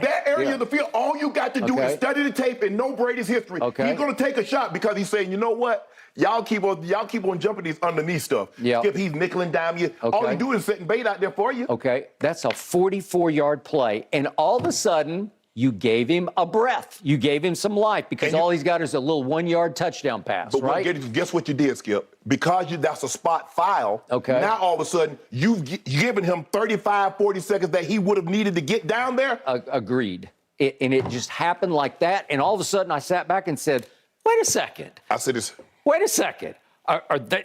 That area of the field, all you got to do is study the tape and know Brady's history. He's going to take a shot because he's saying, you know what? Y'all keep on jumping these underneath stuff. Skip, he's nickel and dime you. All he do is setting bait out there for you. Okay, that's a 44-yard play, and all of a sudden, you gave him a breath. You gave him some life because all he's got is a little 1-yard touchdown pass, right? Guess what you did, Skip? Because that's a spot foul, now all of a sudden you've given him 35, 40 seconds that he would have needed to get down there. Agreed. And it just happened like that, and all of a sudden I sat back and said, wait a second. I said this. Wait a second. Are they...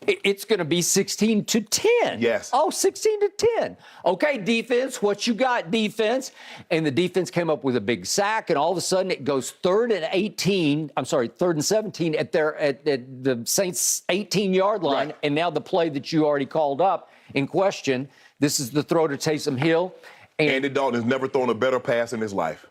It's going to be 16-10. Yes. Oh, 16-10. Okay, defense, what you got, defense? And the defense came up with a big sack, and all of a sudden it goes 3rd and 17 at the Saints' 18-yard line. Right. And now the play that you already called up in question, this is the throw to Taysom Hill. And Andy Dalton has never thrown a better pass in his life.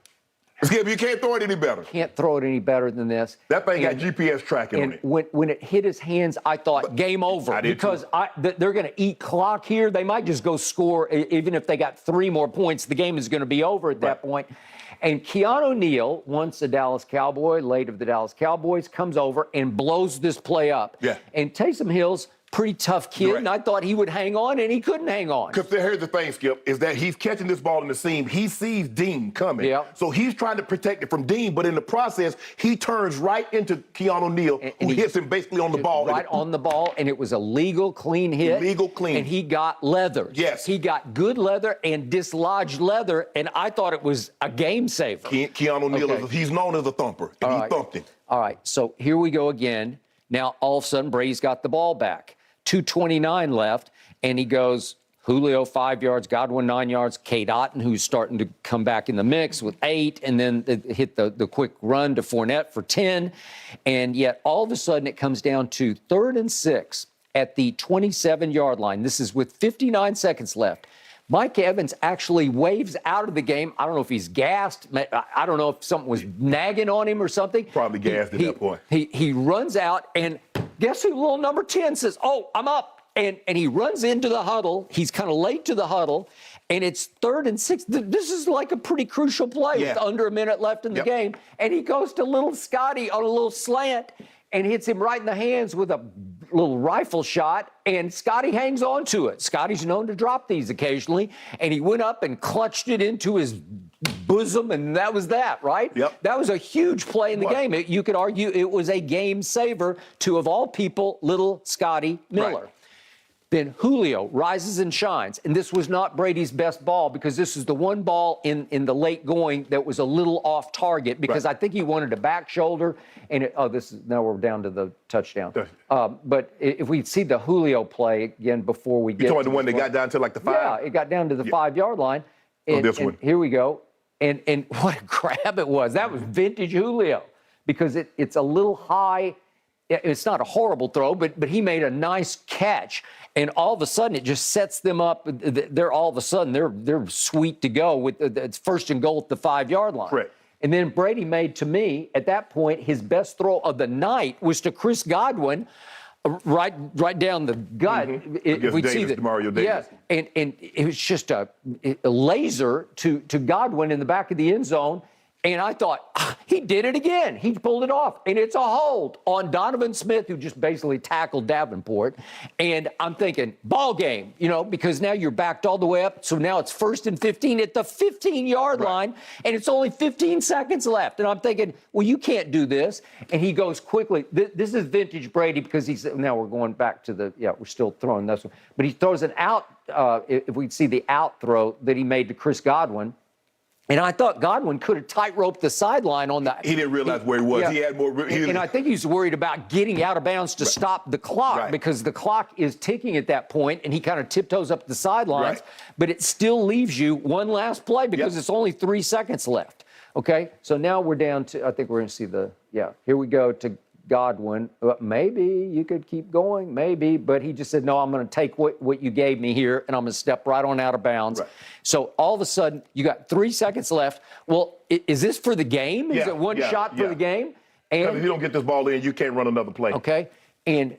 Skip, you can't throw it any better. Can't throw it any better than this. That thing got GPS tracking on it. When it hit his hands, I thought game over because they're going to eat clock here. They might just go score. Even if they got 3 more points, the game is going to be over at that point. And Keanu Neal, once a Dallas Cowboy, late of the Dallas Cowboys, comes over and blows this play up. Yeah. And Taysom Hill's pretty tough kid, and I thought he would hang on, and he couldn't hang on. Because here's the thing, Skip, is that he's catching this ball in the seam. He sees Dean coming. So he's trying to protect it from Dean, but in the process, he turns right into Keanu Neal, who hits him basically on the ball. Right on the ball, and it was a legal, clean hit. Legal, clean. And he got leather. Yes. He got good leather and dislodged leather, and I thought it was a game saver. Keanu Neal, he's known as a thumper, and he thumped him. All right, so here we go again. Now, all of a sudden, Brady's got the ball back. 2:29 left, and he goes, Julio 5 yards, Godwin 9 yards, Cade Otton, who's starting to come back in the mix with 8, and then hit the quick run to Fournette for 10. And yet all of a sudden it comes down to 3rd and 6 at the 27-yard line. This is with 59 seconds left. Mike Evans actually waves out of the game. I don't know if he's gassed. I don't know if something was nagging on him or something. Probably gassed at that point. He runs out, and guess who little number 10 says, oh, I'm up. And he runs into the huddle. He's kind of late to the huddle, and it's 3rd and 6. This is like a pretty crucial play with under a minute left in the game. And he goes to little Scotty on a little slant and hits him right in the hands with a little rifle shot, and Scotty hangs on to it. Scotty's known to drop these occasionally, and he went up and clutched it into his bosom, and that was that, right? That was a huge play in the game. You could argue it was a game saver to, of all people, little Scotty Miller. Then Julio rises and shines, and this was not Brady's best ball because this is the one ball in the late going that was a little off target because I think he wanted a back shoulder, and now we're down to the touchdown. But if we see the Julio play again before we get You're talking the one that got down to like the 5? Yeah, it got down to the 5-yard line. And, this one. Here we go. And what a grab it was. That was vintage Julio because it's a little high. It's not a horrible throw, but he made a nice catch. And all of a sudden, it just sets them up. They're sweet to go with it's 1st and goal at the 5-yard line. Correct. And then Brady made, to me, at that point, his best throw of the night was to Chris Godwin, right down the gut. We'd see that. Mario Davis. Yeah, and it was just a laser to Godwin in the back of the end zone. And I thought, he did it again. He pulled it off. And it's a hold on Donovan Smith, who just basically tackled Davenport. And I'm thinking, ball game, because now you're backed all the way up. So now it's 1st and 15 at the 15-yard line, and it's only 15 seconds left. And I'm thinking, well, you can't do this. And he goes quickly. This is vintage Brady because now we're going back to we're still throwing this one. But he throws an out, if we see the out throw that he made to Chris Godwin. And I thought Godwin could have tight-roped the sideline on that. He didn't realize where he was. Yeah. He had more. And I think he's worried about getting out of bounds to stop the clock because the clock is ticking at that point, and he kind of tiptoes up the sidelines. But it still leaves you one last play because it's only 3 seconds left. Okay, so now we're down to, I think we're going to see here we go to Godwin. Maybe you could keep going, maybe, but he just said, no, I'm going to take what you gave me here, and I'm going to step right on out of bounds. So all of a sudden, you got 3 seconds left. Well, is this for the game? Is it one shot for the game? And if you don't get this ball in, you can't run another play. Okay, and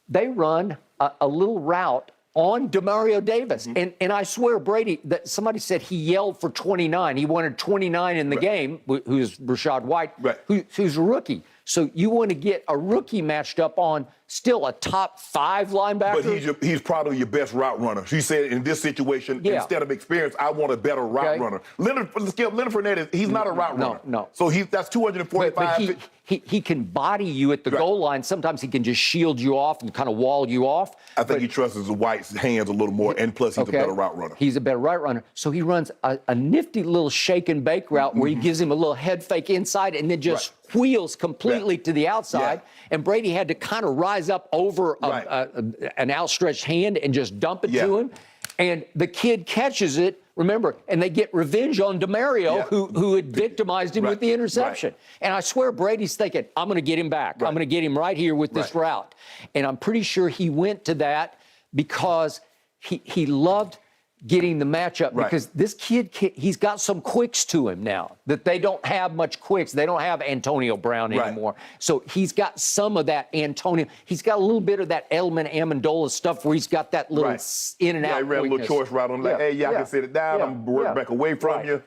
they run a little route on Demario Davis. And I swear, Brady, that somebody said he yelled for 29. He wanted 29 in the game, who's Rachaad White, who's a rookie. So you want to get a rookie matched up on still a top 5 linebacker? But he's probably your best route runner. She said in this situation, instead of experience, I want a better route runner. Leonard Fournette, he's not a route runner. No. So that's 245. But he can body you at the goal line. Sometimes he can just shield you off and kind of wall you off. I think he trusts White's hands a little more, and plus he's a better route runner. He's a better route runner. So he runs a nifty little shake and bake route where he gives him a little head fake inside and then just wheels completely to the outside. And Brady had to kind of rise up over an outstretched hand and just dump it to him. And the kid catches it, remember, and they get revenge on Demario, who had victimized him with the interception. And I swear Brady's thinking, I'm going to get him back. I'm going to get him right here with this route. And I'm pretty sure he went to that because he loved getting the matchup because this kid, he's got some quicks to him now that they don't have much quicks. They don't have Antonio Brown anymore. So he's got some of that Antonio. He's got a little bit of that Elman Amendola stuff where he's got that little in and out. I ran a little choice route on like, hey, I can sit it down. I'm working back away from you.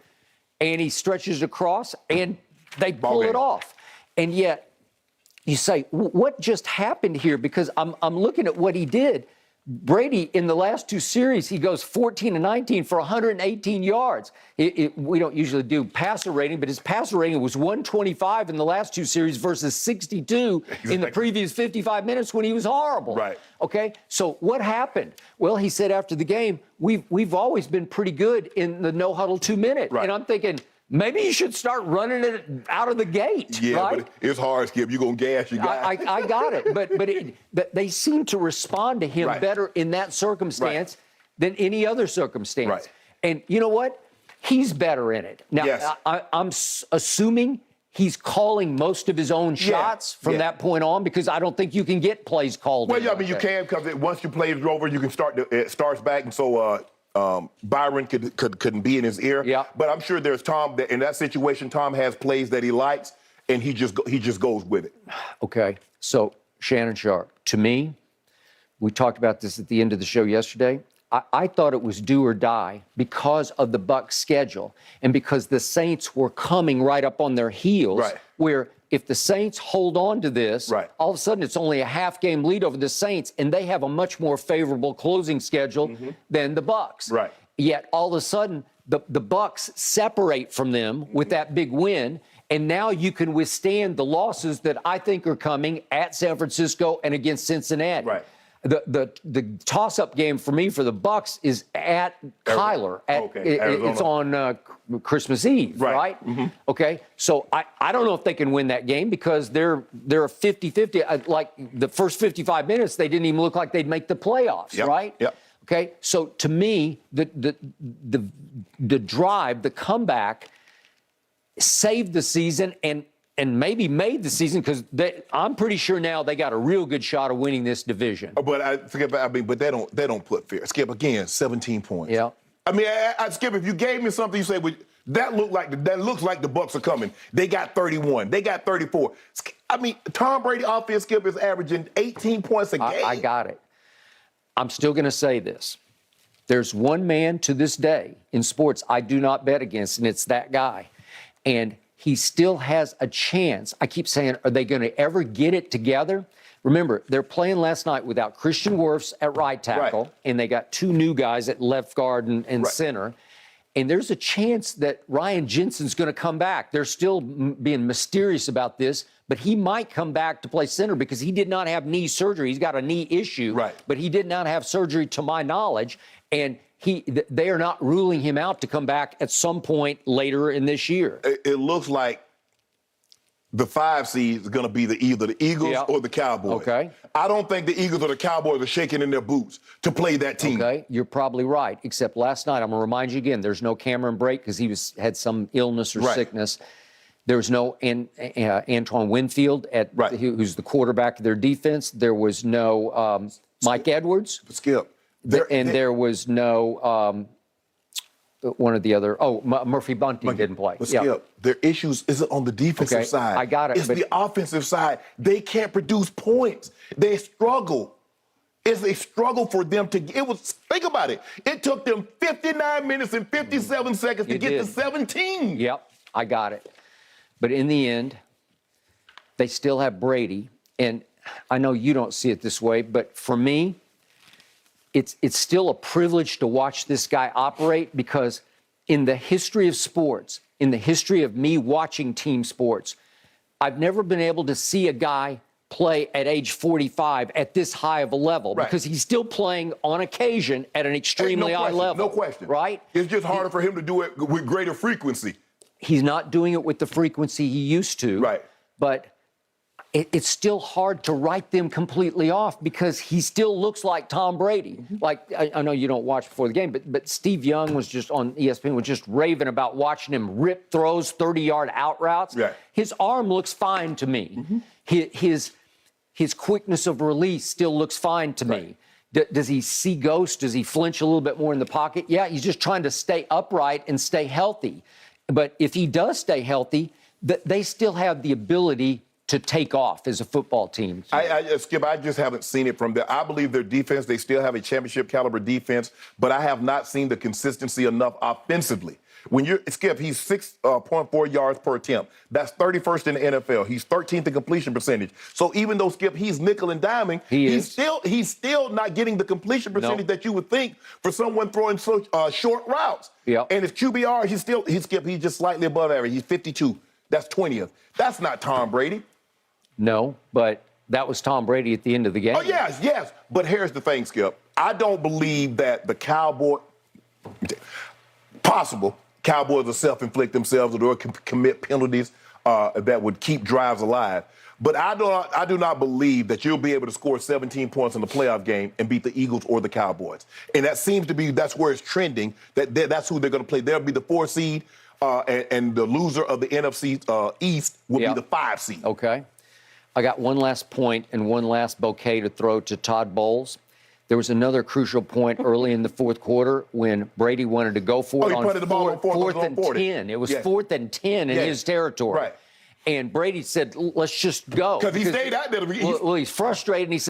And he stretches across and they pull it off. And yet you say, what just happened here? Because I'm looking at what he did. Brady, in the last 2 series, he goes 14-19 for 118 yards. We don't usually do passer rating, but his passer rating was 125 in the last 2 series versus 62 in the previous 55 minutes when he was horrible. Okay, so what happened? Well, he said after the game, we've always been pretty good in the no-huddle 2-minute. And I'm thinking, maybe you should start running it out of the gate. But it's hard, Skip. You're going to gas your guy. I got it. But they seem to respond to him better in that circumstance than any other circumstance. And you know what? He's better in it. Now, I'm assuming he's calling most of his own shots from that point on because I don't think you can get plays called. Well, I mean, you can because once your play is over, you can it starts back. And so Byron couldn't be in his ear. But I'm sure there's Tom that in that situation, Tom has plays that he likes, and he just goes with it. Okay. So Shannon Sharp, to me, we talked about this at the end of the show yesterday. I thought it was do or die because of the Bucs schedule and because the Saints were coming right up on their heels. Where if the Saints hold on to this, all of a sudden it's only a half-game lead over the Saints, and they have a much more favorable closing schedule than the Bucs. Yet all of a sudden the Bucs separate from them with that big win, and now you can withstand the losses that I think are coming at San Francisco and against Cincinnati. The toss-up game for me for the Bucs is at Kyler. It's on Christmas Eve, right? Okay, so I don't know if they can win that game because they're a 50-50. Like the first 55 minutes, they didn't even look like they'd make the playoffs, right? Okay, so to me, the drive, the comeback, saved the season and maybe made the season because I'm pretty sure now they got a real good shot of winning this division. But but they don't put fear. Skip again, 17 points. I mean, Skip, if you gave me something, you say, well, that looks like the Bucs are coming. They got 31. They got 34. I mean, Tom Brady offense, Skip, is averaging 18 points a game. I got it. I'm still going to say this. There's one man to this day in sports I do not bet against, and it's that guy. And he still has a chance. I keep saying, are they going to ever get it together? Remember, they're playing last night without Christian Wirfs at right tackle, and they got 2 new guys at left guard and center. And there's a chance that Ryan Jensen's going to come back. They're still being mysterious about this, but he might come back to play center because he did not have knee surgery. He's got a knee issue, but he did not have surgery to my knowledge. And they are not ruling him out to come back at some point later in this year. It looks like the 5 seed is going to be either the Eagles or the Cowboys. I don't think the Eagles or the Cowboys are shaking in their boots to play that team. You're probably right, except last night, I'm going to remind you again, there's no Cameron Brake because he had some illness or sickness. There was no Antoine Winfield, who's the quarterback of their defense. There was no Mike Edwards. Skip. There was no one of the other. Murphy Bunting didn't play. But Skip, their issues isn't on the defensive side. I got it. It's the offensive side. They can't produce points. They struggle. It's a struggle for them to. Think about it. It took them 59 minutes and 57 seconds to get to 17. Yep, I got it. But in the end, they still have Brady. And I know you don't see it this way, but for me, it's still a privilege to watch this guy operate, because in the history of sports, in the history of me watching team sports, I've never been able to see a guy play at age 45 at this high of a level, because he's still playing on occasion at an extremely high level. No question. Right? It's just harder for him to do it with greater frequency. He's not doing it with the frequency he used to. Right. But it's still hard to write them completely off, because he still looks like Tom Brady. Like, I know you don't watch before the game, but Steve Young was just on ESPN, was just raving about watching him rip throws, 30-yard out routes. Right. His arm looks fine to me. His quickness of release still looks fine to me. Does he see ghosts? Does he flinch a little bit more in the pocket? Yeah, he's just trying to stay upright and stay healthy. But if he does stay healthy, they still have the ability to take off as a football team. Skip, I just haven't seen it from there. I believe their defense, they still have a championship caliber defense, but I have not seen the consistency enough offensively. Skip, he's 6.4 yards per attempt. That's 31st in the NFL. He's 13th in completion percentage. So even though, Skip, he's nickel and diming, he's still not getting the completion percentage that you would think for someone throwing short routes. Yep. And his QBR, he's just slightly above average. He's 52. That's 20th. That's not Tom Brady. No, but that was Tom Brady at the end of the game. Oh, yes. But here's the thing, Skip. I don't believe that the Cowboys will self-inflict themselves or commit penalties that would keep drives alive. But I do not believe that you'll be able to score 17 points in the playoff game and beat the Eagles or the Cowboys. And that seems to be, that's where it's trending, that's who they're going to play. They'll be the 4 seed, and the loser of the NFC East will be the 5 seed. Okay. I got one last point and one last bouquet to throw to Todd Bowles. There was another crucial point early in the fourth quarter when Brady wanted to go for it on fourth and 10. It was 4th and 10 in his territory. Right. And Brady said, let's just go. Because he stayed out there. Well, he's frustrated, and he said,